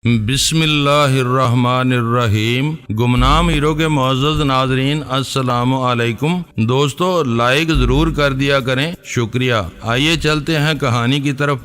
بسم اللہ الرحمن الرحیم۔ گمنام ہیرو کے معزز ناظرین السلام علیکم۔ دوستو لائک ضرور کر دیا کریں، شکریہ۔ آئیے چلتے ہیں کہانی کی طرف۔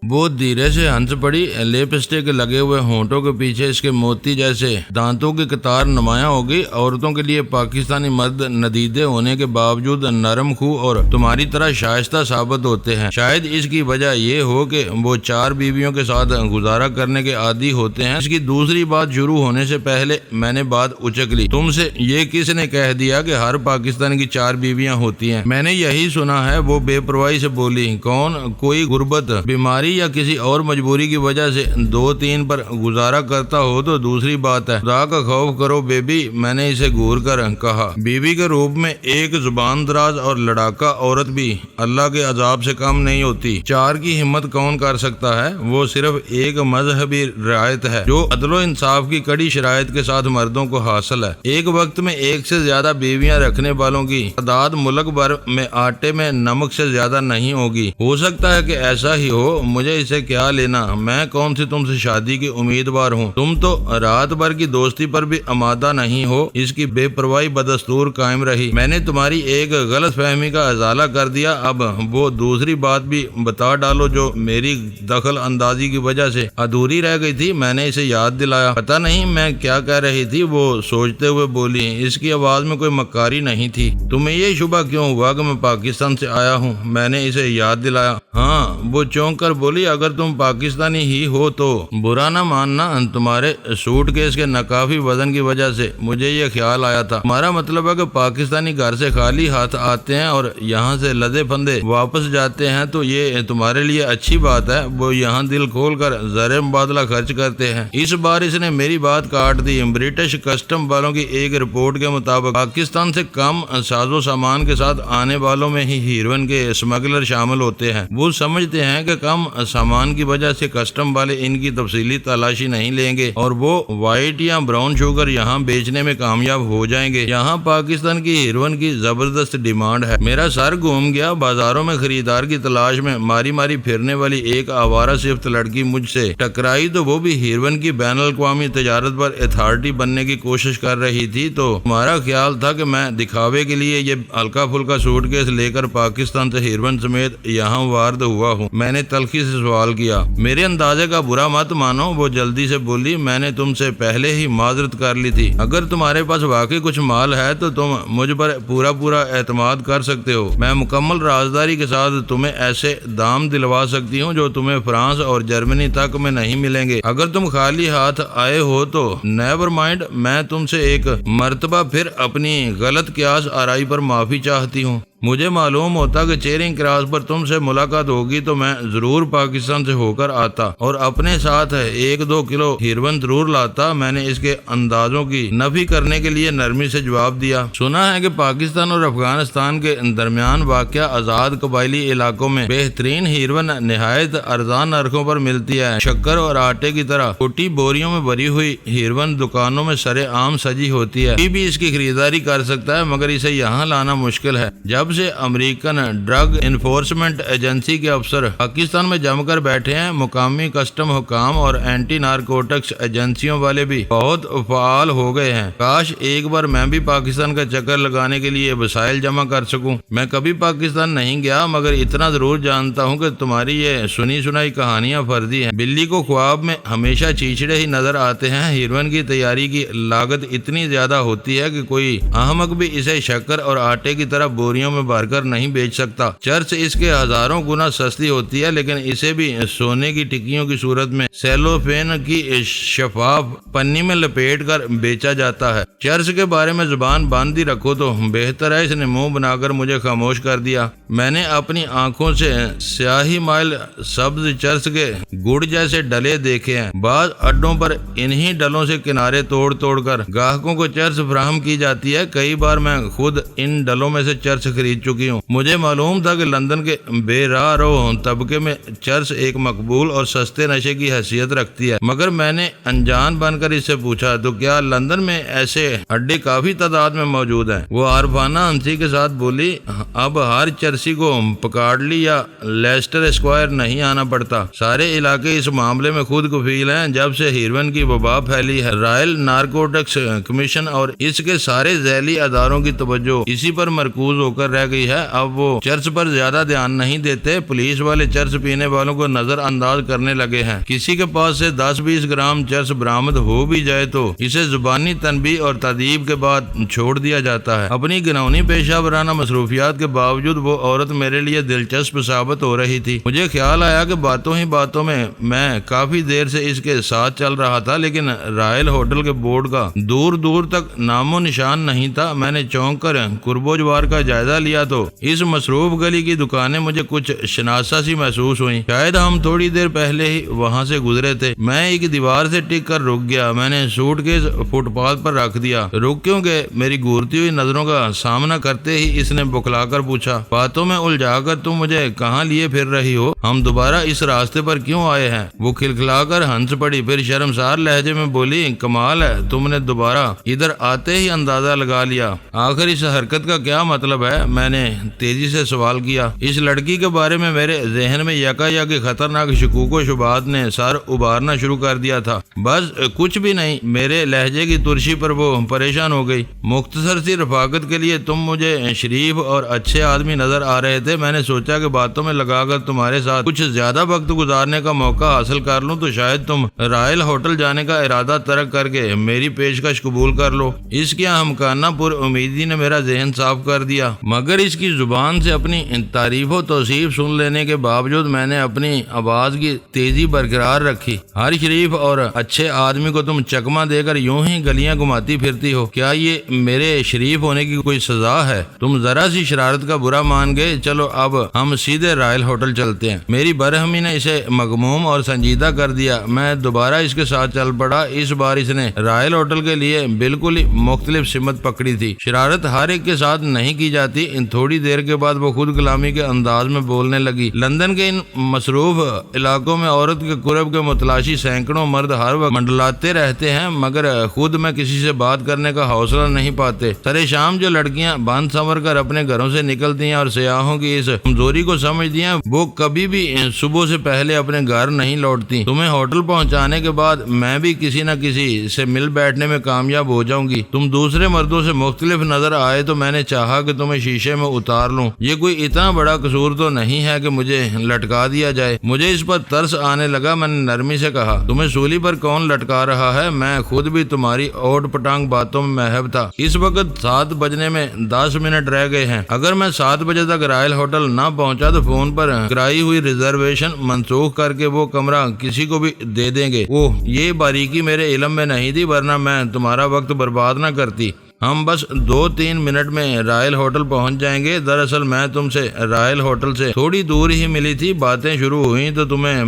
بہت دھیرے سے ہنس پڑی، لپسٹک لگے ہوئے ہونٹوں کے پیچھے اس کے موتی جیسے دانتوں کی قطار نمایاں ہو گئی۔ عورتوں کے لیے پاکستانی مرد ندیدے ہونے کے باوجود نرم خو اور تمہاری طرح شائستہ ثابت ہوتے ہیں۔ شاید اس کی وجہ یہ ہو کہ وہ 4 بیویوں کے ساتھ گزارا کرنے کے عادی ہوتے ہیں۔ اس کی دوسری بات شروع ہونے سے پہلے میں نے بات اچک لی۔ تم سے یہ کس نے کہہ دیا کہ ہر پاکستانی کی 4 بیویاں ہوتی ہیں؟ میں نے یہی سنا ہے، وہ بے پرواہی سے بولی۔ کون؟ کوئی غربت، بیماری یا کسی اور مجبوری کی وجہ سے 2-3 پر گزارا کرتا ہو تو دوسری بات ہے۔ خدا کا خوف کرو بیبی، میں نے اسے گور کر کہا۔ بیوی کے روپ میں ایک زبان دراز اور لڑاکا عورت بھی اللہ کے عذاب سے کم نہیں ہوتی۔ 4 کی ہمت کون کر سکتا ہے؟ وہ صرف ایک مذہبی رعایت ہے جو عدل و انصاف کی کڑی شرائط کے ساتھ مردوں کو حاصل ہے۔ ایک وقت میں 1 سے زیادہ بیویاں رکھنے والوں کی تعداد ملک بھر میں آٹے میں نمک سے زیادہ نہیں ہوگی۔ ہو سکتا ہے کہ ایسا ہی ہو، مجھے اسے کیا لینا؟ میں کون سی تم سے شادی کی امیدوار ہوں؟ تم تو رات بھر کی دوستی پر بھی آمادہ نہیں ہو۔ اس کی بے پرواہی بدستور قائم رہی۔ میں نے تمہاری ایک غلط فہمی کا ازالہ کر دیا، اب وہ دوسری بات بھی بتا ڈالو جو میری دخل اندازی کی وجہ سے ادھوری رہ گئی تھی۔ میں نے اسے یاد دلایا۔ پتہ نہیں میں کیا کہہ رہی تھی، وہ سوچتے ہوئے بولی۔ اس کی آواز میں کوئی مکاری نہیں تھی۔ تمہیں یہ شبہ کیوں ہوا کہ میں پاکستان سے آیا ہوں؟ میں نے اسے یاد دلایا۔ ہاں، وہ چونک کر بولی، اگر تم پاکستانی ہی ہو تو برا نہ ماننا، تمہارے سوٹ کیس کے ناکافی وزن کی وجہ سے مجھے یہ خیال آیا تھا۔ تمہارا مطلب ہے کہ پاکستانی گھر سے خالی ہاتھ آتے ہیں اور یہاں سے لدے پھندے واپس جاتے ہیں تو یہ تمہارے لیے اچھی بات ہے۔ وہ یہاں دل کھول کر زر مبادلہ خرچ کرتے ہیں۔ اس بار اس نے میری بات کاٹ دی۔ برٹش کسٹم والوں کی ایک رپورٹ کے مطابق پاکستان سے کم ساز و سامان کے ساتھ آنے والوں میں ہی ہیروئن کے اسمگلر شامل ہوتے ہیں۔ وہ سمجھتے ہیں کہ کم سامان کی وجہ سے کسٹم والے ان کی تفصیلی تلاشی نہیں لیں گے اور وہ وائٹ یا براؤن شوگر یہاں بیچنے میں کامیاب ہو جائیں گے۔ یہاں پاکستان کی ہیروئن کی زبردست ڈیمانڈ ہے۔ میرا سر گھوم گیا۔ بازاروں میں خریدار کی تلاش میں ماری ماری پھرنے والی ایک آوارہ صفت لڑکی مجھ سے ٹکرائی تو وہ بھی ہیروئن کی بین الاقوامی تجارت پر اتھارٹی بننے کی کوشش کر رہی تھی۔ تو تمہارا خیال تھا کہ میں دکھاوے کے لیے یہ ہلکا پھلکا سوٹ کیس لے کر پاکستان سے ہیروئن سمیت یہاں وارد ہوا ہوں؟ میں نے تلخی سے سوال کیا۔ میرے اندازے کا برا مت مانو، وہ جلدی سے بولی۔ میں نے تم سے پہلے ہی معذرت کر لی تھی۔ اگر تمہارے پاس واقعی کچھ مال ہے تو تم مجھ پر پورا اعتماد کر سکتے ہو۔ میں مکمل رازداری کے ساتھ تمہیں ایسے دام دلوا سکتی ہوں جو تمہیں فرانس اور جرمنی تک میں نہیں ملیں گے۔ اگر تم خالی ہاتھ آئے ہو تو نیور مائنڈ، میں تم سے ایک مرتبہ پھر اپنی غلط قیاس آرائی پر معافی چاہتی ہوں۔ مجھے معلوم ہوتا کہ چیرنگ کراس پر تم سے ملاقات ہوگی تو میں ضرور پاکستان سے ہو کر آتا اور اپنے ساتھ 1-2 کلو ہیروئن ضرور لاتا۔ میں نے اس کے اندازوں کی نفی کرنے کے لیے نرمی سے جواب دیا۔ سنا ہے کہ پاکستان اور افغانستان کے درمیان واقع آزاد قبائلی علاقوں میں بہترین ہیروئن نہایت ارزان نرخوں پر ملتی ہے۔ شکر اور آٹے کی طرح چھوٹی بوریوں میں بھری ہوئی ہیروئن دکانوں میں سرے عام سجی ہوتی ہے۔ کوئی بھی اس کی خریداری کر سکتا ہے مگر اسے یہاں لانا مشکل ہے۔ جب سے امریکن ڈرگ انفورسمنٹ ایجنسی کے افسر پاکستان میں جم کر بیٹھے ہیں، مقامی کسٹم حکام اور اینٹی نارکوٹکس ایجنسیوں والے بھی بہت فعال ہو گئے ہیں۔ کاش ایک بار میں بھی پاکستان کا چکر لگانے کے لیے وسائل جمع کر سکوں۔ میں کبھی پاکستان نہیں گیا مگر اتنا ضرور جانتا ہوں کہ تمہاری یہ سنی سنائی کہانیاں فرضی ہیں۔ بلی کو خواب میں ہمیشہ چیچڑے ہی نظر آتے ہیں۔ ہیروئن کی تیاری کی لاگت اتنی زیادہ ہوتی ہے کہ کوئی احمق بھی اسے شکر اور آٹے کی طرح بوریوں میں بھر کر نہیں بیچ سکتا۔ چرچ اس کے ہزاروں گنا سستی ہوتی ہے لیکن اسے بھی سونے کی ٹکیوں کی صورت میں سیلوفین کی شفاف پنی میں لپیٹ کر بیچا جاتا ہے۔ چرچ کے بارے میں زبان باندھی رکھو تو بہتر ہے۔ اس نے منہ بنا کر مجھے خاموش کر دیا۔ میں نے اپنی آنکھوں سے سیاہی مائل سبز چرچ کے گڑ جیسے ڈلے دیکھے ہیں۔ بعض اڈوں پر انہی ڈلوں سے کنارے توڑ کر گاہکوں کو چرچ فراہم کی جاتی ہے۔ کئی بار میں خود ان ڈلوں میں سے چرچ خرید خرید چکی ہوں۔ مجھے معلوم تھا کہ لندن کے بے راہ رو طبقے میں چرس ایک مقبول اور سستے نشے کی حیثیت رکھتی ہے، مگر میں نے انجان بن کر اس سے پوچھا تو کیا لندن میں ایسے اڈے کافی تعداد میں موجود ہیں؟ وہ عارفانہ ہنسی کے ساتھ بولی، اب ہر چرسی کو پکارڈلی یا لیسٹر اسکوائر نہیں آنا پڑتا، سارے علاقے اس معاملے میں خود کفیل ہیں۔ جب سے ہیروئن کی وبا پھیلی ہے، رائل نارکوٹکس کمیشن اور اس کے سارے ذیلی اداروں کی توجہ اسی پر مرکوز ہو کر رہ گئی ہے۔ اب وہ چرس پر زیادہ دھیان نہیں دیتے، پولیس والے چرس پینے والوں کو نظر انداز کرنے لگے ہیں۔ کسی کے پاس سے 10-20 گرام چرس برآمد ہو بھی جائے تو اسے زبانی تنبیہ اور تادیب کے بعد چھوڑ دیا جاتا ہے۔ اپنی گناؤنی پیشہ ورانہ مصروفیات کے باوجود وہ عورت میرے لیے دلچسپ ثابت ہو رہی تھی۔ مجھے خیال آیا کہ باتوں ہی باتوں میں کافی دیر سے اس کے ساتھ چل رہا تھا، لیکن رائل ہوٹل کے بورڈ کا دور دور تک نام و نشان نہیں تھا۔ میں نے چونک کر قرب و جوار کا جائزہ لیا تو اس مصروف گلی کی دکانیں مجھے کچھ شناسا سی محسوس ہوئیں، شاید ہم تھوڑی دیر پہلے ہی وہاں سے گزرے تھے۔ میں ایک دیوار سے ٹک کر رک گیا، میں نے سوٹ کیس فٹ پاتھ پر رکھ دیا۔ رک کیوں کہ میری گھورتی ہوئی نظروں کا سامنا کرتے ہی اس نے بکلا کر پوچھا، باتوں میں الجھا کر تم مجھے کہاں لیے پھر رہی ہو؟ ہم دوبارہ اس راستے پر کیوں آئے ہیں؟ وہ کھلکھلا کر ہنس پڑی، پھر شرمسار لہجے میں بولی، کمال ہے، تم نے دوبارہ ادھر آتے ہی اندازہ لگا لیا۔ آخر اس حرکت کا کیا مطلب ہے؟ میں نے تیزی سے سوال کیا۔ اس لڑکی کے بارے میں میرے ذہن میں یکایک خطرناک شکوک و شبہات نے سر ابارنا شروع کر دیا تھا۔ بس کچھ بھی نہیں، میرے لہجے کی ترشی پر وہ پریشان ہو گئی۔ مختصر سی رفاقت کے لیے تم مجھے شریف اور اچھے آدمی نظر آ رہے تھے۔ میں نے سوچا کہ باتوں میں لگا کر تمہارے ساتھ کچھ زیادہ وقت گزارنے کا موقع حاصل کر لوں تو شاید تم رائل ہوٹل جانے کا ارادہ ترک کر کے میری پیشکش قبول کر لو۔ اس کی ہمکانہ پر امیدی نے میرا ذہن صاف کر دیا، مگر اس کی زبان سے اپنی تعریف و توصیف سن لینے کے باوجود میں نے اپنی آواز کی تیزی برقرار رکھی۔ ہر شریف اور اچھے آدمی کو تم چکما دے کر یوں ہی گلیاں گھماتی پھرتی ہو، کیا یہ میرے شریف ہونے کی کوئی سزا ہے؟ تم ذرا سی شرارت کا برا مان گئے، چلو اب ہم سیدھے رائل ہوٹل چلتے ہیں۔ میری برہمی نے اسے مغموم اور سنجیدہ کر دیا۔ میں دوبارہ اس کے ساتھ چل پڑا۔ اس بار اس نے رائل ہوٹل کے لیے بالکل ہی مختلف سمت پکڑی تھی۔ شرارت ہر ایک کے ساتھ نہیں کی جاتی۔ تھوڑی دیر کے بعد وہ خود کلامی کے انداز میں بولنے لگی، لندن کے ان مصروف علاقوں میں عورت کے قرب کے متلاشی سینکڑوں مرد ہر وقت منڈلاتے رہتے ہیں، مگر خود میں کسی سے بات کرنے کا حوصلہ نہیں پاتے۔ سرے شام جو لڑکیاں بند سنور کر اپنے گھروں سے نکلتی ہیں اور سیاحوں کی اس کمزوری کو سمجھتی ہیں، وہ کبھی بھی صبح سے پہلے اپنے گھر نہیں لوٹتی۔ تمہیں ہوٹل پہنچانے کے بعد میں بھی کسی نہ کسی سے مل بیٹھنے میں کامیاب ہو جاؤں گی۔ تم دوسرے مردوں سے مختلف نظر آئے تو میں نے چاہا کہ تمہیں شیشے میں اتار لوں۔ یہ کوئی اتنا بڑا قصور تو نہیں ہے کہ مجھے لٹکا دیا جائے۔ مجھے اس پر ترس آنے لگا۔ میں نے نرمی سے کہا، تمہیں سولی پر کون لٹکا رہا ہے؟ میں خود بھی تمہاری اوٹ پٹانگ باتوں میں محب تھا۔ اس وقت 7 بجنے میں 10 منٹ رہ گئے ہیں۔ اگر میں 7 بجے تک رائل ہوٹل نہ پہنچا تو فون پر کرائی ہوئی ریزرویشن منسوخ کر کے وہ کمرہ کسی کو بھی دے دیں گے۔ یہ باریکی میرے علم میں نہیں تھی، ورنہ میں تمہارا وقت برباد نہ کرتی۔ ہم بس 2-3 منٹ میں رائل ہوٹل پہنچ جائیں گے۔ دراصل میں تم سے رائل ہوٹل سے تھوڑی دور ہی ملی تھی، باتیں شروع ہوئیں تو تمہیں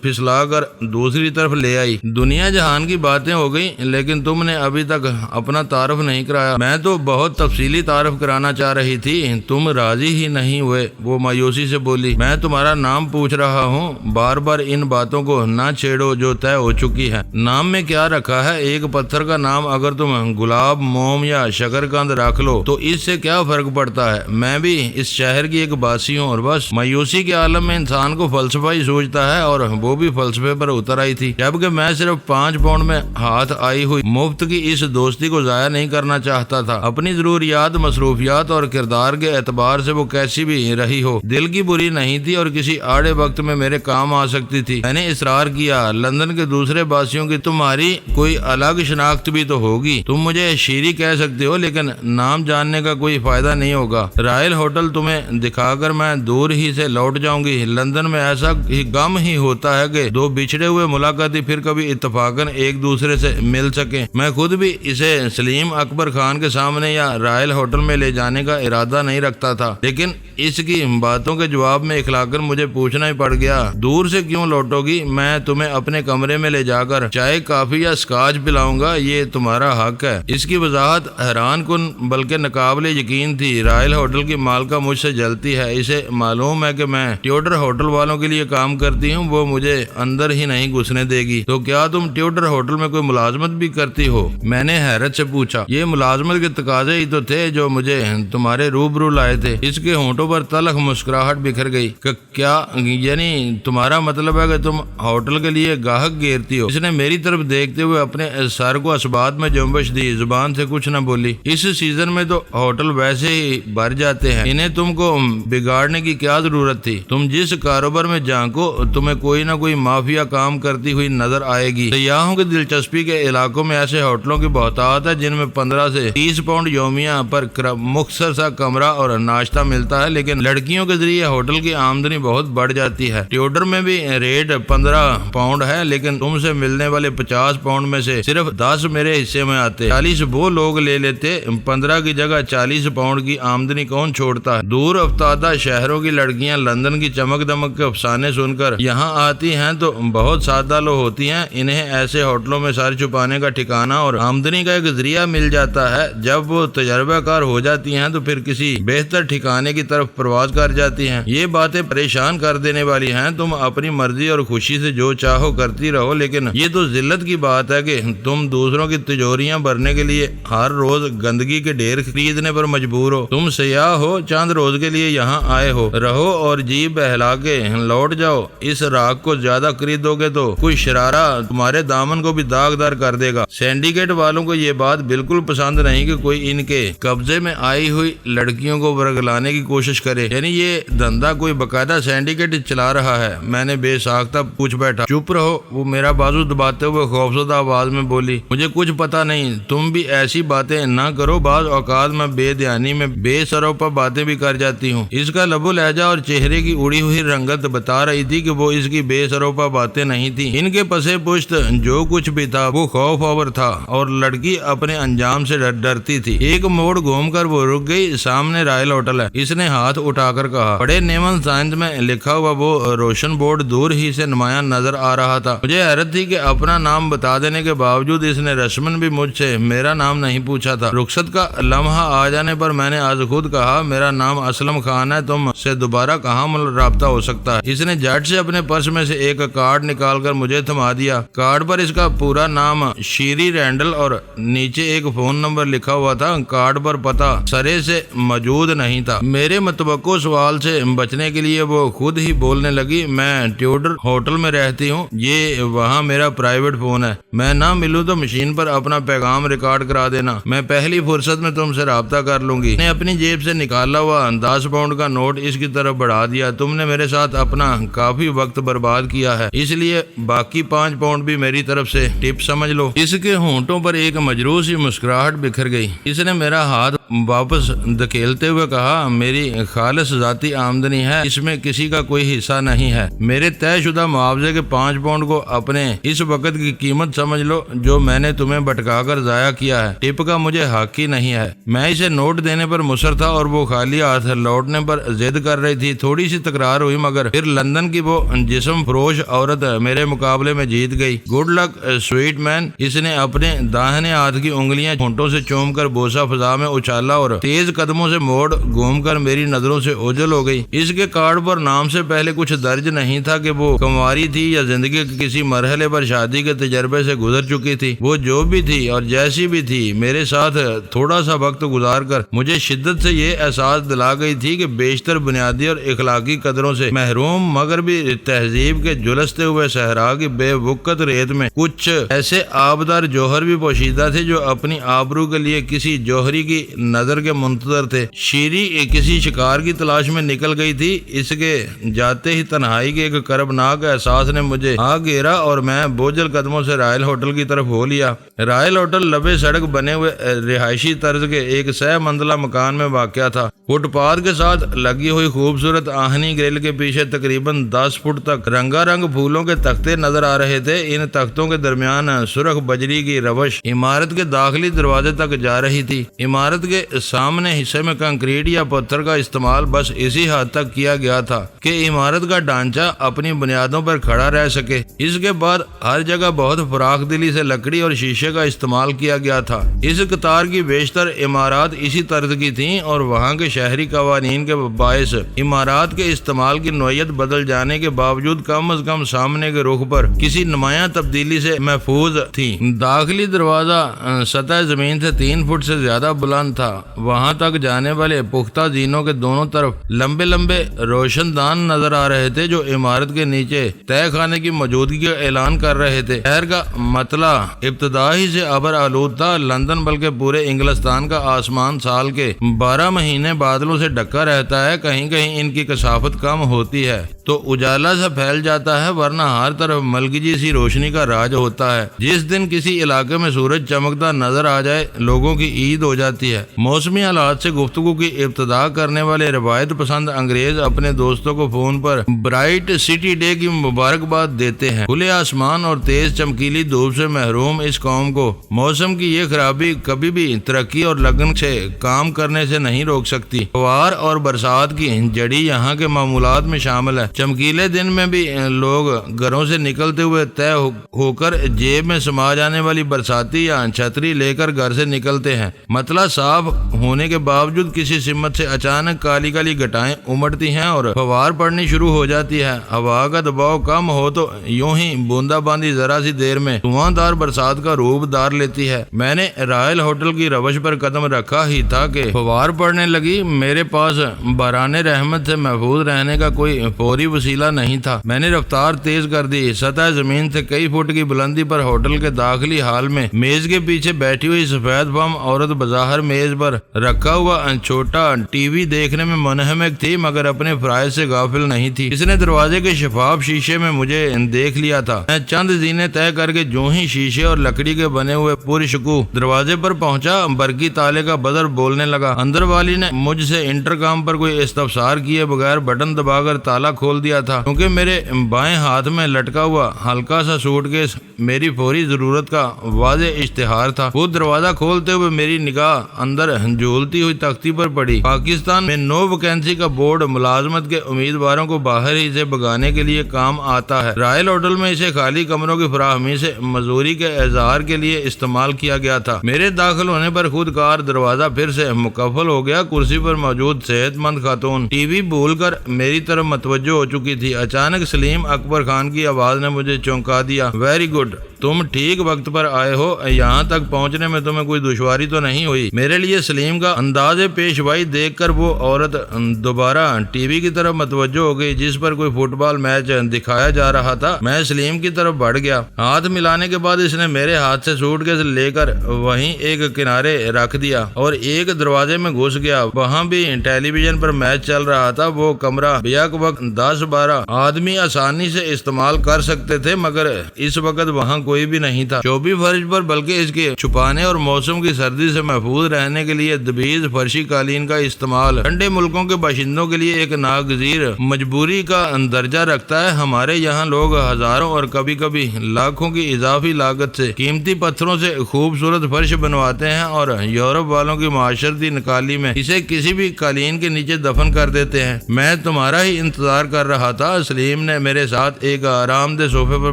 پھسلا کر دوسری طرف لے آئی۔ دنیا جہان کی باتیں ہو گئی، لیکن تم نے ابھی تک اپنا تعارف نہیں کرایا۔ میں تو بہت تفصیلی تعارف کرانا چاہ رہی تھی، تم راضی ہی نہیں ہوئے۔ وہ مایوسی سے بولی، میں تمہارا نام پوچھ رہا ہوں، بار بار ان باتوں کو نہ چھیڑو جو طے ہو چکی ہے۔ نام میں کیا رکھا ہے؟ ایک پتھر کا نام اگر تم گلاب، موم یا شکرقند رکھ لو تو اس سے کیا فرق پڑتا ہے؟ میں بھی اس شہر کی ایک باسی ہوں اور بس مایوسی کے عالم میں انسان کو فلسفہ ہی سوچتا ہے، اور وہ بھی فلسفے پر اتر آئی تھی، جبکہ میں صرف 5 پاؤنڈ میں ہاتھ آئی ہوئی مفت کی اس دوستی کو ضائع نہیں کرنا چاہتا تھا۔ اپنی ضروریات، مصروفیات اور کردار کے اعتبار سے وہ کیسی بھی رہی ہو، دل کی بری نہیں تھی اور کسی آڑے وقت میں میرے کام آ سکتی تھی۔ میں نے اصرار کیا، لندن کے دوسرے باسیوں کی تمہاری کوئی الگ شناخت بھی تو ہوگی۔ تم مجھے شیری کہہ سکتے ہو، لیکن نام جاننے کا کوئی فائدہ نہیں ہوگا۔ رائل ہوٹل تمہیں دکھا کر میں دور ہی سے لوٹ جاؤں گی۔ لندن میں ایسا غم ہی ہوتا ہے کہ 2 بچھڑے ہوئے ملاقاتی پھر کبھی اتفاقاً ایک دوسرے سے مل سکیں۔ میں خود بھی اسے سلیم اکبر خان کے سامنے یا رائل ہوٹل میں لے جانے کا ارادہ نہیں رکھتا تھا، لیکن اس کی باتوں کے جواب میں اخلاقاً مجھے پوچھنا ہی پڑ گیا، دور سے کیوں لوٹو گی؟ میں تمہیں اپنے کمرے میں لے جا کر چائے، کافی یا اسکاچ پلاؤں گا، یہ تمہارا حق ہے۔ اس کی وضاحت بات حیران کن بلکہ ناقابل یقین تھی۔ رائل ہوٹل کی مالکہ مجھ سے جلتی ہے، اسے معلوم ہے کہ میں ٹیوڈر ہوٹل والوں کے لیے کام کرتی ہوں، وہ مجھے اندر ہی نہیں گھسنے دے گی۔ تو کیا تم ٹیوڈر ہوٹل میں کوئی ملازمت بھی کرتی ہو؟ میں نے حیرت سے پوچھا۔ یہ ملازمت کے تقاضے ہی تو تھے جو مجھے تمہارے روبرو لائے تھے۔ اس کے ہونٹوں پر تلخ مسکراہٹ بکھر گئی۔ کیا یعنی تمہارا مطلب ہے کہ تم ہوٹل کے لیے گاہک گھیرتی ہو؟ اس نے میری طرف دیکھتے ہوئے اپنے سر کو اسبات میں جنبش دی، زبان سے کچھ نہ بولی۔ اس سیزن میں تو ہوٹل ویسے ہی بھر جاتے ہیں، انہیں تم کو بگاڑنے کی کیا ضرورت تھی؟ تم جس کاروبار میں جھانکو تمہیں کوئی نہ کوئی مافیا کام کرتی ہوئی نظر آئے گی۔ سیاحوں کی دلچسپی کے علاقوں میں ایسے ہوٹلوں کی بہتات ہے جن میں 15 سے 30 پاؤنڈ یومیہ پر مختصر سا کمرہ اور ناشتہ ملتا ہے، لیکن لڑکیوں کے ذریعے ہوٹل کی آمدنی بہت بڑھ جاتی ہے۔ ٹیوڈر میں بھی ریٹ 15 پاؤنڈ ہے، لیکن تم سے ملنے والے 50 پاؤنڈ میں سے صرف 10 میرے حصے میں آتے، 40 وہ لوگ لے لیتے۔ 15 کی جگہ 40 پاؤنڈ کی آمدنی کون چھوڑتا ہے؟ دور افتادہ شہروں کی لڑکیاں لندن کی چمک دمک کے افسانے سن کر یہاں آتی ہیں تو بہت سادہ لو ہوتی ہیں، انہیں ایسے ہوٹلوں میں سر چھپانے کا ٹھکانہ اور آمدنی کا ایک ذریعہ مل جاتا ہے۔ جب وہ تجربہ کار ہو جاتی ہیں تو پھر کسی بہتر ٹھکانے کی طرف پرواز کر جاتی ہیں۔ یہ باتیں پریشان کر دینے والی ہیں، تم اپنی مرضی اور خوشی سے جو چاہو کرتی رہو، لیکن یہ تو ذلت کی بات ہے کہ تم دوسروں کی تجوریاں بھرنے کے لیے ہر روز گندگی کے ڈھیر خریدنے پر مجبور ہو۔ تم سیاح ہو، چند روز کے لیے یہاں آئے ہو، رہو اور جی بہلا کے لوٹ جاؤ۔ اس راک کو زیادہ خریدو گے تو کوئی شرارہ تمہارے دامن کو بھی داغدار کر دے گا۔ سینڈیکیٹ والوں کو یہ بات بالکل پسند نہیں کہ کوئی ان کے قبضے میں آئی ہوئی لڑکیوں کو ورگلانے کی کوشش کرے، یعنی یہ دھندا کوئی باقاعدہ سینڈیکیٹ چلا رہا ہے۔ میں نے بے ساختہ پوچھ بیٹھا۔ چپ رہو، وہ میرا بازو دباتے ہوئے خوفزدہ آواز میں بولی۔ مجھے کچھ پتا نہیں، تم بھی ایسی باتیں نہ کرو، بعض اوقات میں بے دھیانی میں بے سروپا باتیں بھی کر جاتی ہوں۔ اس کا لب و لہجہ اور چہرے کی اڑی ہوئی رنگت بتا رہی تھی کہ وہ اس کی بے سروپا باتیں نہیں تھی، ان کے پسے پشت جو کچھ بھی تھا وہ خوف آور تھا، اور لڑکی اپنے انجام سے ڈرتی تھی۔ ایک موڑ گھوم کر وہ رک گئی۔ سامنے رائل ہوٹل ہے، اس نے ہاتھ اٹھا کر کہا۔ بڑے نیمن سائنس میں لکھا ہوا وہ روشن بورڈ دور ہی سے نمایاں نظر آ رہا تھا۔ مجھے حیرت تھی کہ اپنا نام بتا دینے کے باوجود اس نے رسمن بھی مجھ سے میرا نام نہیں پوچھا تھا۔ رخصت کا لمحہ آ جانے پر میں نے از خود کہا، میرا نام اسلم خان ہے، تم سے دوبارہ کہاں رابطہ ہو سکتا ہے؟ اس نے جھٹ سے اپنے پرس میں سے ایک کارڈ نکال کر مجھے تھما دیا۔ کارڈ پر اس کا پورا نام شیری رینڈل اور نیچے ایک فون نمبر لکھا ہوا تھا۔ کارڈ پر پتہ سرے سے موجود نہیں تھا۔ میرے متوقع سوال سے بچنے کے لیے وہ خود ہی بولنے لگی، میں ٹیوڈر ہوٹل میں رہتی ہوں، یہ وہاں میرا پرائیویٹ فون ہے، میں نہ ملوں تو مشین پر اپنا پیغام ریکارڈ کرا دینا، میں پہلی فرصت میں تم سے رابطہ کر لوں گی۔ نے اپنی جیب سے نکالا ہوا 10 پاؤنڈ کا نوٹ اس کی طرف بڑھا دیا۔ تم نے میرے ساتھ اپنا کافی وقت برباد کیا ہے، اس لیے باقی 5 پاؤنڈ بھی میری طرف سے ٹپ سمجھ لو۔ اس کے ہونٹوں پر ایک مجروح سی مسکراہٹ بکھر گئی۔ اس نے میرا ہاتھ واپس دھکیلتے ہوئے کہا، میری خالص ذاتی آمدنی ہے، اس میں کسی کا کوئی حصہ نہیں ہے۔ میرے طے شدہ معاوضے کے 5 پاؤنڈ کو اپنے اس وقت کی قیمت سمجھ لو جو میں نے تمہیں بٹکا کر ضائع کیا ہے۔ ٹپ کا مجھے حق ہی نہیں ہے۔ میں اسے نوٹ دینے پر مصر تھا اور وہ خالی ہاتھ لوٹنے پر ضد کر رہی تھی۔ تھوڑی سی تکرار ہوئی مگر پھر لندن کی وہ جسم فروش عورت میرے مقابلے میں جیت گئی۔ گڈ لک سویٹ مین۔ اس نے اپنے داہنے ہاتھ کی انگلیاں ہونٹوں سے چوم کر بوسہ فضا میں اچھالا اور تیز قدموں سے موڑ گھوم کر میری نظروں سے اوجھل ہو گئی۔ اس کے کارڈ پر نام سے پہلے کچھ درج نہیں تھا کہ وہ کنواری تھی یا زندگی کے کسی مرحلے پر شادی کے تجربے سے گزر چکی تھی۔ وہ جو بھی تھی اور جیسی بھی تھی، میرے ساتھ تھوڑا سا وقت گزار کر مجھے شدت سے یہ احساس دلا گئی تھی کہ بیشتر بنیادی اور اخلاقی قدروں سے محروم مگر بھی تہذیب کے جلستے ہوئے صحرا کی بے وقت ریت میں کچھ ایسے آبدار جوہر بھی پوشیدہ تھے جو اپنی آبرو کے لیے کسی جوہری کی نظر کے منتظر تھے۔ شیری کسی شکار کی تلاش میں نکل گئی تھی۔ اس کے جاتے ہی تنہائی کے ایک کربناک احساس نے مجھے آ گھیرا اور میں بوجھل قدموں سے رائل ہوٹل کی طرف ہو لیا۔ رائل ہوٹل لبے سڑک بنے ہوئے رہائشی طرز کے ایک 100 منزلہ مکان میں واقع تھا۔ فٹ پاتھ کے ساتھ لگی ہوئی خوبصورت آہنی گرل کے پیچھے تقریباً 10 فٹ تک رنگا رنگ پھولوں کے تختے نظر آ رہے تھے۔ ان تختوں کے درمیان سرخ بجری کی روش عمارت کے داخلی دروازے تک جا رہی تھی۔ عمارت کے کے سامنے حصے میں کنکریٹ یا پتھر کا استعمال بس اسی حد تک کیا گیا تھا کہ عمارت کا ڈھانچہ اپنی بنیادوں پر کھڑا رہ سکے۔ اس کے بعد ہر جگہ بہت فراخ دلی سے لکڑی اور شیشے کا استعمال کیا گیا تھا۔ اس قطار کی بیشتر عمارات اسی طرز کی تھیں اور وہاں کے شہری قوانین کے باعث عمارات کے استعمال کی نوعیت بدل جانے کے باوجود کم از کم سامنے کے رخ پر کسی نمایاں تبدیلی سے محفوظ تھی۔ داخلی دروازہ سطح زمین سے 3 فٹ سے زیادہ بلند تھا۔ وہاں تک جانے والے پختہ زینوں کے دونوں طرف لمبے لمبے روشن دان نظر آ رہے تھے جو عمارت کے نیچے تہہ خانے کی موجودگی کا اعلان کر رہے تھے۔ شہر کا مطلع ابتدا ہی سے ابر آلود تھا۔ لندن بلکہ پورے انگلستان کا آسمان سال کے 12 مہینے بادلوں سے ڈھکا رہتا ہے۔ کہیں کہیں ان کی کثافت کم ہوتی ہے تو اجالا سا پھیل جاتا ہے، ورنہ ہر طرف ملگجی سی روشنی کا راج ہوتا ہے۔ جس دن کسی علاقے میں سورج چمکتا نظر آ جائے لوگوں کی عید ہو جاتی ہے۔ موسمی حالات سے گفتگو کی ابتدا کرنے والے روایت پسند انگریز اپنے دوستوں کو فون پر برائٹ سٹی ڈے کی مبارکباد دیتے ہیں۔ کھلے آسمان اور تیز چمکیلی دھوپ سے محروم اس قوم کو موسم کی یہ خرابی کبھی بھی ترقی اور لگن سے کام کرنے سے نہیں روک سکتی۔ فوار اور برسات کی جڑی یہاں کے معمولات میں شامل ہے۔ چمکیلے دن میں بھی لوگ گھروں سے نکلتے ہوئے طے ہو کر جیب میں سما جانے والی برساتی یا چھتری لے کر گھر سے نکلتے ہیں۔ مطلع صاف ہونے کے باوجود کسی سمت سے اچانک کالی کالی گھٹائیں امڑتی ہیں اور فوار پڑنی شروع ہو جاتی ہے۔ ہوا کا دباؤ کم ہو تو یوں ہی بوندا باندی ذرا سی دیر میں دھواں دار برسات کا روپ دار لیتی ہے۔ میں نے رائل ہوٹل کی روش پر قدم رکھا ہی تھا کہ فوار پڑنے لگی۔ میرے پاس باران رحمت سے محفوظ رہنے کا کوئی فوری وسیلہ نہیں تھا۔ میں نے رفتار تیز کر دی۔ سطح زمین سے کئی فٹ کی بلندی پر ہوٹل کے داخلی ہال میں میز کے پیچھے بیٹھی ہوئی سفید فام عورت بظاہر میز پر رکھا ہوا چھوٹا ٹی وی دیکھنے میں منہمک تھی، مگر اپنے فرائض سے غافل نہیں تھی۔ اس نے دروازے کے شفاف شیشے میں مجھے دیکھ لیا تھا۔ میں چند زینے طے کر کے جو ہی شیشے اور لکڑی کے بنے ہوئے پرشکوہ دروازے پر پہنچا، برقی تالے کا بدر بولنے لگا۔ اندر والی نے مجھ سے انٹرکام پر کوئی استفسار کیے بغیر بٹن دبا کر تالا کھول دیا تھا، کیونکہ میرے بائیں ہاتھ میں لٹکا ہوا ہلکا سا سوٹ کیس میری فوری ضرورت کا واضح اشتہار تھا۔ وہ دروازہ کھولتے ہوئے میری نگاہ اندر جھولتی ہوئی تختی پر پڑی۔ پاکستان میں نو ویکینسی کا بورڈ ملازمت کے امیدواروں کو باہر ہی سے بھگانے کے لیے کام آتا ہے۔ رائل ہوٹل میں اسے خالی کمروں کی فراہمی سے مزدوری کے اظہار کے لیے استعمال کیا گیا تھا۔ میرے داخل ہونے پر خود کار دروازہ پھر سے مکفل ہو گیا۔ کرسی پر موجود صحت مند خاتون ٹی وی بھول کر میری طرف متوجہ ہو چکی تھی۔ اچانک سلیم اکبر خان کی آواز نے مجھے چونکا دیا۔ ویری گڈ، تم ٹھیک وقت پر آئے ہو۔ یہاں تک پہنچنے میں تمہیں کوئی دشواری تو نہیں ہوئی؟ میرے لیے سلیم کا انداز پیشوائی دیکھ کر وہ عورت دوبارہ ٹی وی کی طرف متوجہ ہو گئی جس پر کوئی فٹ بال میچ دکھایا جا رہا تھا۔ میں سلیم کی طرف بڑھ گیا۔ ہاتھ ملانے کے بعد اس نے میرے ہاتھ سے سوٹ کیس لے کر وہیں ایک کنارے رکھ دیا اور ایک دروازے میں گھس گیا۔ وہاں بھی ٹیلی ویژن پر میچ چل رہا تھا۔ وہ کمرہ بیک وقت 10-12 آدمی آسانی سے استعمال کر سکتے تھے، مگر اس وقت وہاں کوئی بھی نہیں تھا۔ چوبی فرش پر بلکہ اس کے چھپانے اور موسم کی سردی سے محفوظ رہنے کے لیے دبیز فرشی قالین کا استعمال ٹھنڈے ملکوں کے باشندوں کے لیے ایک ناگزیر مجبوری کا درجہ رکھتا ہے۔ ہمارے یہاں لوگ ہزاروں اور کبھی کبھی لاکھوں کی اضافی لاگت سے قیمتی پتھروں سے خوبصورت فرش بنواتے ہیں اور یورپ والوں کی معاشرتی نکالی میں اسے کسی بھی قالین کے نیچے دفن کر دیتے ہیں۔ میں تمہارا ہی انتظار کر رہا تھا، سلیم نے میرے ساتھ ایک آرام دہ صوفے پر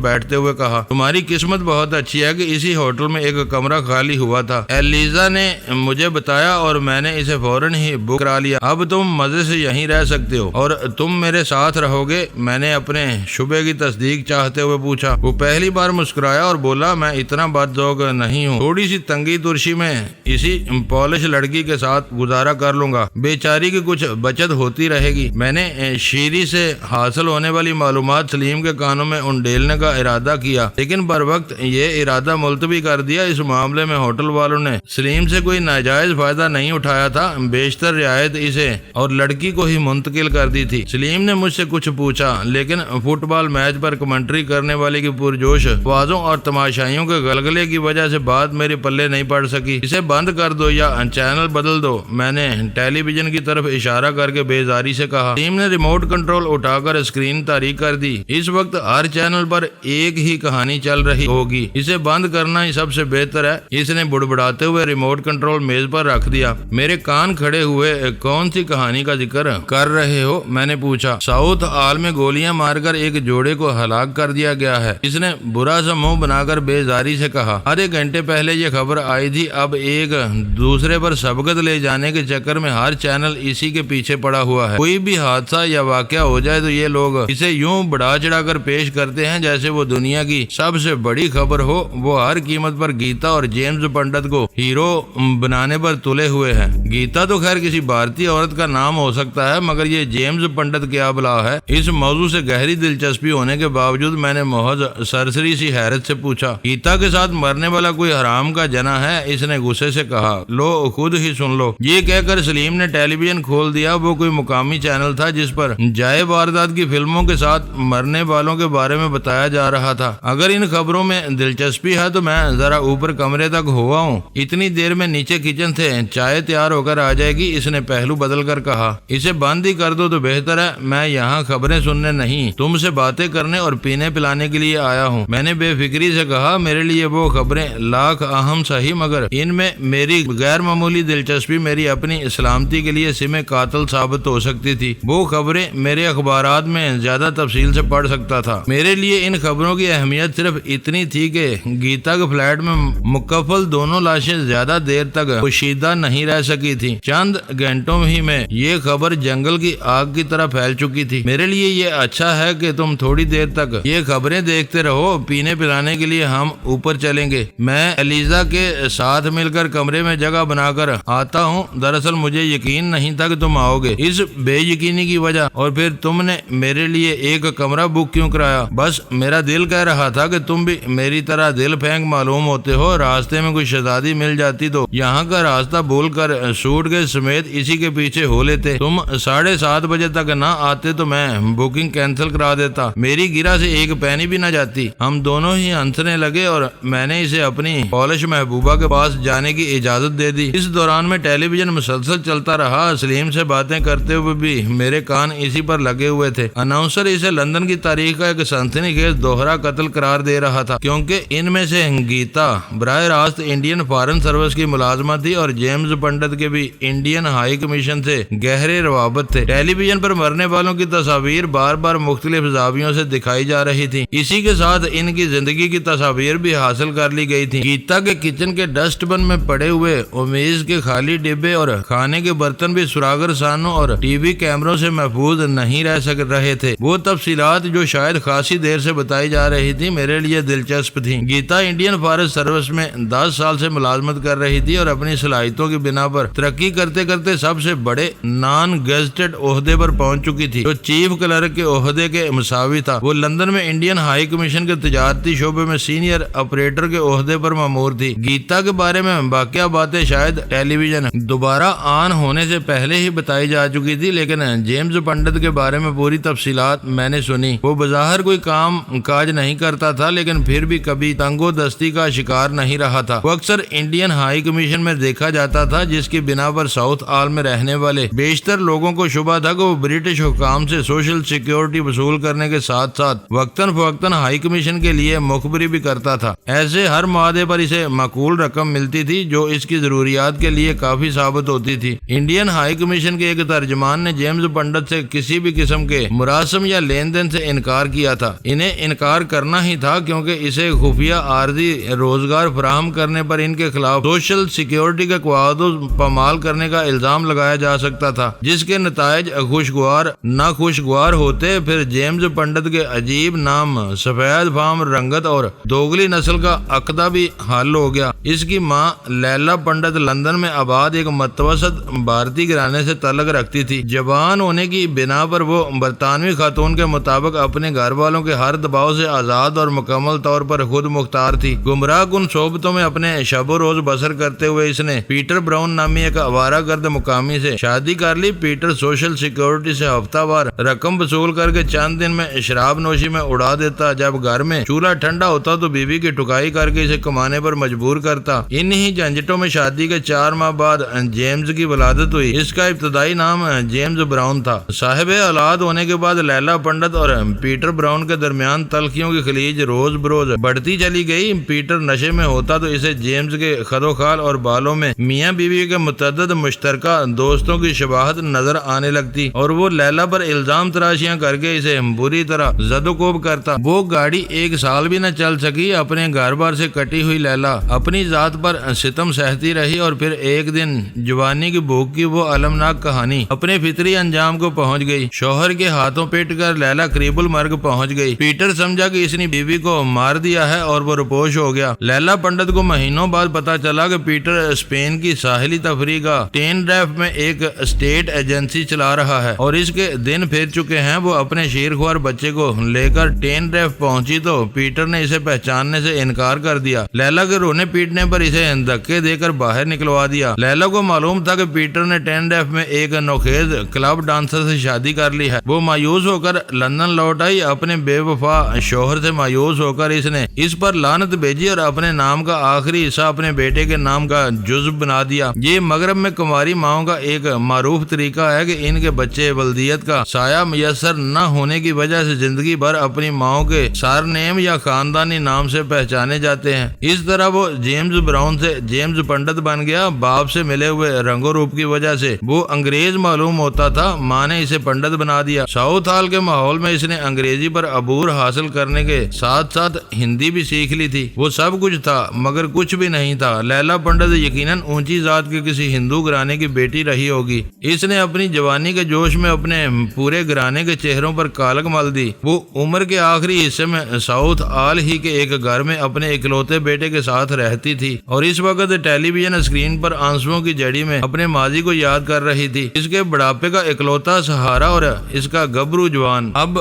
بیٹھتے ہوئے کہا۔ تمہاری قسمت بہت اچھی ہے کہ اسی ہوٹل میں ایک کمرہ خالی ہوا تھا۔ ایلیزا نے مجھے بتایا اور میں نے اسے فوراً ہی بک کرا لیا۔ اب تم مزے سے یہیں رہ سکتے ہو اور تم میرے ساتھ رہو گے؟ میں نے اپنے شبے کی تصدیق چاہتے ہوئے پوچھا۔ وہ پہلی بار مسکرایا اور بولا، میں اتنا بدذوق نہیں ہوں۔ تھوڑی سی تنگی ترشی میں اسی پالش لڑکی کے ساتھ گزارا کر لوں گا، بیچاری کی کچھ بچت ہوتی رہے گی۔ میں نے شیری سے حاصل ہونے والی معلومات سلیم کے کانوں میں انڈیلنے کا ارادہ کیا، لیکن بر وقت یہ ارادہ ملتوی کر دیا۔ اس معاملے میں ہوٹل والوں نے سلیم سے کوئی ناجائز فائدہ نہیں اٹھایا تھا، بیشتر رعایت اسے اور لڑکی کو ہی منتقل کر دی تھی۔ سلیم نے مجھ سے کچھ پوچھا، لیکن فٹ بال میچ پر کمنٹری کرنے والے کی پرجوش آوازوں اور تماشائیوں کے غلغلے کی وجہ سے بات میرے پلے نہیں پڑ سکی۔ اسے بند کر دو یا چینل بدل دو، میں نے ٹیلی ویژن کی طرف اشارہ کر کے بیزاری سے کہا۔ سلیم نے ریموٹ کنٹرول اٹھا کر اسکرین تاریک کر دی۔ اس وقت ہر چینل پر ایک ہی کہانی چل رہی ہوگی، اسے بند کرنا ہی سب سے بہتر ہے۔ اس نے بڑبڑاتے ہوئے ریموٹ کنٹرول میز پر رکھ دیا۔ میرے کان کھڑے ہوئے۔ کون سی کہانی کا ذکر کر رہے ہو؟ میں نے پوچھا۔ ساؤتھ آل میں گولیاں مار کر ایک جوڑے کو ہلاک کر دیا گیا ہے، اس نے برا سا منہ بنا کر بیزاری سے کہا۔ آدھے گھنٹے پہلے یہ خبر آئی تھی، اب ایک دوسرے پر سبقت لے جانے کے چکر میں ہر چینل اسی کے پیچھے پڑا ہوا ہے۔ کوئی بھی حادثہ یا واقعہ ہو جائے تو یہ لوگ اسے یوں بڑھا چڑھا کر پیش کرتے ہیں جیسے وہ دنیا کی سب سے بڑی خبر ہو۔ وہ ہر قیمت پر گیتا اور جیمز پنڈت کو ہیرو بنانے پر تلے ہوئے ہیں۔ گیتا تو خیر کسی بھارتی عورت کا نام ہو سکتا ہے، مگر یہ جیمز پنڈت کیا بلا ہے؟ اس موضوع سے گہری دلچسپی ہونے کے باوجود میں نے محض سرسری سی حیرت سے پوچھا، گیتا کے ساتھ مرنے والا کوئی حرام کا جنا ہے؟ اس نے غصے سے کہا۔ لو خود ہی سن لو۔ یہ کہہ کر سلیم نے ٹیلی ویژن کھول دیا۔ وہ کوئی مقامی چینل تھا جس پر جائے واردات کی فلموں کے ساتھ مرنے والوں کے بارے میں بتایا جا رہا تھا۔ اگر ان خبروں میں دلچسپی ہے تو میں ذرا اوپر کمرے تک ہوا ہوں، اتنی دیر میں نیچے کچن تھے، چائے تیار ہو کر آ جائے گی۔ اس نے پہلو بدل کر کہا۔ اسے بند ہی کر دو تو بہتر ہے، میں یہاں خبریں سننے نہیں، تم سے باتیں کرنے اور پینے پلانے کے لیے آیا ہوں۔ میں نے بے فکری سے کہا، میرے لیے وہ خبریں لاکھ اہم صحیح، مگر ان میں میری غیر معمولی دلچسپی میری اپنی سلامتی کے لیے سم قاتل ثابت ہو سکتی تھی۔ وہ خبریں میرے اخبارات میں زیادہ تفصیل سے پڑھ سکتا تھا۔ میرے لیے ان خبروں کی اہمیت صرف اتنی تھی کہ گیتا کے فلیٹ میں مکفل دونوں لاشیں زیادہ دیر تک پوشیدہ نہیں رہ سکی تھی۔ چند گھنٹوں ہی میں یہ خبر جنگل کی آگ کی طرح پھیل چکی تھی۔ میرے لیے یہ اچھا ہے کہ تم تھوڑی دیر تک یہ خبریں دیکھتے رہو، پینے پلانے کے لیے ہم اوپر چلیں گے۔ میں ایلیزا کے ساتھ مل کر کمرے میں جگہ بنا کر آتا ہوں۔ دراصل مجھے یقین نہیں تھا کہ تم آؤ گے، اس بے یقینی کی وجہ، اور پھر تم نے میرے لیے ایک کمرہ بک کیوں کرایا؟ بس میرا دل کہہ رہا تھا کہ تم بھی میری طرح دل پھینک معلوم ہوتے ہو۔ راستے میں کوئی شہزادی مل جاتی تو یہاں کا راستہ بھول کر سوٹ کے سمیت اسی کے پیچھے ہو لیتے۔ تم 7:30 بجے تک نہ آتے تو میں بکنگ کینسل کرا دیتا، میری گرہ سے ایک پینی بھی نہ جاتی۔ ہم دونوں ہی ہنسنے لگے اور میں نے اسے اپنی پولش محبوبہ کے پاس جانے کی اجازت دے دی۔ اس دوران میں ٹیلی ویژن مسلسل چلتا رہا۔ سلیم سے باتیں کرتے ہوئے بھی میرے کان اسی پر لگے ہوئے تھے۔ اناؤنسر اسے لندن کی تاریخ کا ایک سنسنی خیز دوہرا قتل قرار دے رہا تھا، کیونکہ ان میں سے گیتا براہ راست انڈین فارن سروس کی ملازمہ تھی اور جیمز پنڈت کے بھی انڈین ہائی کمیشن سے گہرے روابط تھے۔ ٹیلی ویژن پر مرنے والوں کی تصاویر بار بار مختلف زاویوں سے دکھائی جا رہی تھی، اسی کے ساتھ ان کی زندگی کی تصاویر بھی حاصل کر لی گئی تھی۔ گیتا کے کچن کے ڈسٹ بن میں پڑے ہوئے میز کے خالی ڈبے اور کھانے کے برتن بھی سراغر سانوں اور ٹی وی کیمروں سے محفوظ نہیں رہ رہے تھے۔ وہ تفصیلات جو شاید خاصی دیر سے بتائی جا رہی تھی میرے لیے دلچسپ تھی۔ گیتا انڈین فارسٹ سروس میں 10 سال سے ملازمت کر رہی تھی اور اپنی صلاحیتوں کی بنا پر ترقی کرتے کرتے سب سے بڑے نان گیزٹڈ عہدے پر پہنچ چکی تھی، جو چیف کلرک کے عہدے کے مساوی تھا۔ وہ لندن میں انڈین ہائی کمیشن کے تجارتی شعبے میں سینئر آپریٹر کے عہدے پر مامور تھی۔ گیتا کے بارے میں باقیہ باتیں شاید ٹیلی ویژن دوبارہ آن ہونے سے پہلے ہی بتائی جا چکی تھی، لیکن جیمز پنڈت کے بارے میں پوری تفصیلات میں نے سنی۔ وہ بظاہر کوئی کام کاج نہیں کرتا تھا، لیکن پھر بھی کبھی تنگ و دستی کا شکار نہیں رہا تھا۔ وہ اکثر انڈین ہائی کمیشن میں دیکھا جاتا تھا، جس کی بنا پر ساؤتھ آل میں رہنے والے بیشتر لوگوں کو شبہ تھا کہ وہ برٹش حکام سے سوشل سیکیورٹی وصول کرنے کے ساتھ ساتھ وقتاً فوقتاً ہائی کمیشن کے لیے مخبری بھی کرتا تھا۔ ایسے ہر معاہدے پر اسے معقول رقم ملتی تھی جو اس کی ضروریات کے لیے کافی ثابت ہوتی تھی۔ انڈین ہائی کمیشن کے ایک ترجمان نے جیمز پنڈت سے کسی بھی قسم کے مراسم یا لین دین سے انکار کیا تھا۔ انہیں انکار کرنا ہی تھا کیونکہ اسے خفیہ عارضی روزگار فراہم کرنے پر ان کے خلاف سوشل سیکیورٹی کے قواعد پامال کرنے کا الزام لگایا جا سکتا تھا، جس کے نتائج خوشگوار ناخوشگوار ہوتے۔ پھر جیمز پنڈت کے عجیب نام، سفید فام رنگت اور دوگلی نسل کا عقدہ بھی حل ہو گیا۔ اس کی ماں لیلا پنڈت لندن میں آباد ایک متوسط بھارتی گھرانے سے تعلق رکھتی تھی۔ جوان ہونے کی بنا پر وہ برطانوی خاتون کے مطابق اپنے گھر والوں کے ہر دباؤ سے آزاد اور مکمل طور پر خود مختار تھی۔ گمراہ کن صحبتوں میں اپنے شب و روز بسر کرتے ہوئے اس نے پیٹر براؤن نامی ایک آوارہ گرد مقامی سے شادی کر لی۔ پیٹر سوشل سیکیورٹی سے ہفتہ وار رقم وصول کر کے چند دن میں شراب نوشی میں اڑا دیتا۔ جب گھر میں چولہا ٹھنڈا ہوتا تو بیوی کی ٹکائی کر کے اسے کمانے پر مجبور کرتا۔ انہی جھنجٹوں میں شادی کے 4 ماہ بعد جیمز کی ولادت ہوئی۔ اس کا ابتدائی نام جیمز براؤن تھا۔ صاحب اولاد ہونے کے بعد لیلا پنڈت اور پیٹر براؤن کے درمیان تلخیوں کی خلیج روز بروز روز بڑھتی چلی گئی۔ پیٹر نشے میں ہوتا تو اسے جیمز کے خدوخال اور بالوں میں میاں بیوی کے متعدد مشترکہ دوستوں کی شباہت نظر آنے لگتی اور وہ لیلا پر الزام تراشیاں کر کے اسے بری طرح زد و کوب کرتا۔ وہ گاڑی 1 سال بھی نہ چل سکی۔ اپنے گھر بار سے کٹی ہوئی لیلا اپنی ذات پر ستم سہتی رہی اور پھر ایک دن جوانی کی بھوک کی وہ المناک کہانی اپنے فطری انجام کو پہنچ گئی۔ شوہر کے ہاتھوں پیٹ کر لیلا قریب المرگ پہنچ گئی۔ پیٹر سمجھا کہ اس نے بیوی کو مار دیا ہے اور وہ روپوش ہو گیا۔ لیلا پنڈت کو مہینوں بعد پتا چلا کہ پیٹر اسپین کی ساحلی تفریح کا ٹینریف میں ایک اسٹیٹ ایجنسی چلا رہا ہے اور اس کے دن پھر چکے ہیں۔ وہ اپنے شیرخوار بچے کو لے کر ٹینریف پہنچی تو پیٹر نے اسے پہچاننے سے انکار کر دیا۔ لیلا کے رونے پیٹنے پر اسے دھکے دے کر باہر نکلوا دیا۔ لیلا کو معلوم تھا کہ پیٹر نے ٹینریف میں ایک نوخیز کلب ڈانسر سے شادی کر لی ہے۔ وہ مایوس ہو کر لندن لوٹ آئی۔ اپنے بے وفا شوہر سے مایوس ہو کر اس نے اس پر لعنت بھیجی اور اپنے نام کا آخری حصہ اپنے بیٹے کے نام کا جزو بنا دیا۔ یہ مغرب میں کماری ماؤں کا ایک معروف طریقہ ہے کہ ان کے بچے ولدیت کا سایہ میسر نہ ہونے کی وجہ سے زندگی بھر اپنی ماؤں کے سارنیم یا خاندانی نام سے پہچانے جاتے ہیں۔ اس طرح وہ جیمز براؤن سے جیمز پنڈت بن گیا۔ باپ سے ملے ہوئے رنگ و روپ کی وجہ سے وہ انگریز معلوم ہوتا تھا۔ ماں نے اسے پنڈت بنا دیا۔ ساؤتھ ہال کے ماحول میں اس نے انگریزی پر عبور حاصل کرنے کے ساتھ ساتھ ہندی بھی سیکھ لی تھی۔ وہ سب کچھ تھا مگر کچھ بھی نہیں تھا۔ لیلا پنڈت یقیناً اونچی ذات کے کسی ہندو گھرانے کی بیٹی رہی ہوگی۔ اس نے اپنی جوانی کے جوش میں اپنے پورے گھرانے کے چہروں پر کالک مل دی۔ وہ عمر کے آخری حصے میں ساؤتھ ہال ہی کے ایک گھر میں اپنے اکلوتے بیٹے کے ساتھ رہتی تھی اور اس وقت ٹیلی ویژن اسکرین پر آنسوؤں کی جڑی میں اپنے ماضی کو یاد کر رہی تھی۔ اس کے بڑھاپے کا اکلوتا سہارا اور اس کا گبرو جوان اب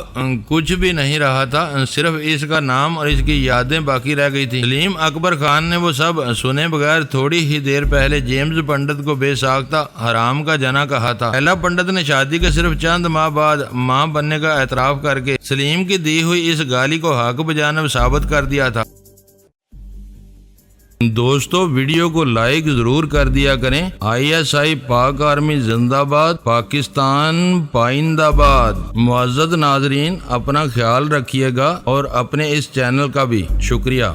کچھ بھی نہیں رہا تھا، صرف اس کا نام اور اس کی یادیں باقی رہ گئی تھی۔ سلیم اکبر خان نے وہ سب سنے بغیر تھوڑی ہی دیر پہلے جیمز پنڈت کو بے ساختہ حرام کا جنا کہا تھا۔ لیلا پنڈت نے شادی کے صرف چند ماہ بعد ماں بننے کا اعتراف کر کے سلیم کی دی ہوئی اس گالی کو حق بجانب ثابت کر دیا تھا۔ دوستو ویڈیو کو لائک ضرور کر دیا کریں۔ ISI پاک آرمی زندہ باد، پاکستان پائندہ باد۔ معزز ناظرین اپنا خیال رکھیے گا اور اپنے اس چینل کا بھی شکریہ۔